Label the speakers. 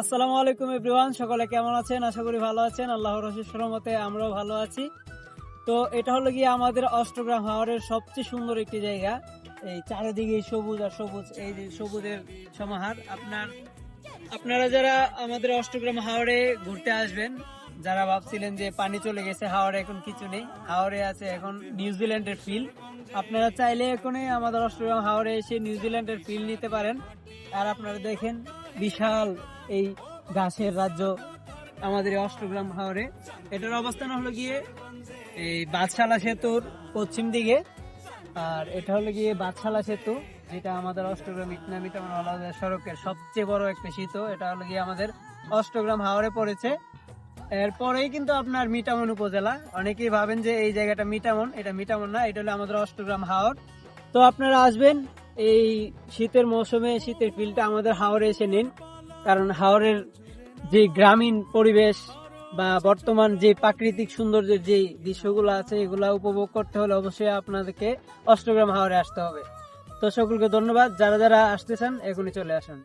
Speaker 1: আসসালামু আলাইকুম এভরিওয়ান, সকলে কেমন আছেন? আশা করি ভালো আছেন। আল্লাহর অশেষ রহমতে আমরাও ভালো আছি। তো এটা হলো গিয়ে আমাদের অষ্টগ্রাম হাওরের সবচেয়ে সুন্দর একটি জায়গা। এই চারিদিকে সবুজ আর সবুজ, এই যে সবুজের সমাহার। আপনারা যারা আমাদের অষ্টগ্রাম হাওরে ঘুরতে আসবেন, যারা ভাবছিলেন যে পানি চলে গেছে, হাওরে এখন কিছু নেই, হাওরে আছে এখন নিউজিল্যান্ডের ফিল। আপনারা চাইলে এখনই আমাদের অষ্টগ্রাম হাওরে এসে নিউজিল্যান্ডের ফিল নিতে পারেন। আর আপনারা দেখেন বিশাল এই গাছের রাজ্য আমাদের এই অষ্টগ্রাম হাওরে। এটার অবস্থান হলো গিয়ে এই বাদশালা সেতুর পশ্চিম দিকে। আর এটা হলো গিয়ে বাদশালা সেতু, যেটা আমাদের অষ্টগ্রাম ইটনা-মিটামন সড়কের সবচেয়ে বড় একটা সেতু। এটা হলো গিয়ে আমাদের অষ্টগ্রাম হাওরে পড়েছে। এরপরেই কিন্তু আপনার মিটামন উপজেলা। অনেকেই ভাবেন যে এই জায়গাটা মিটামন, এটা মিটামন না, এটা হলো আমাদের অষ্টগ্রাম হাওর। তো আপনারা আসবেন এই শীতের মৌসুমে, শীতের ফিলটা আমাদের হাওরে এসে নিন। কারণ হাওরের যে গ্রামীণ পরিবেশ বা বর্তমান যে প্রাকৃতিক সৌন্দর্যের যে দৃশ্যগুলো আছে, এগুলা উপভোগ করতে হলে অবশ্যই আপনাদেরকে অষ্টগ্রাম হাওরে আসতে হবে। তো সকলকে ধন্যবাদ, যারা যারা আসতেছেন এখনই চলে আসুন।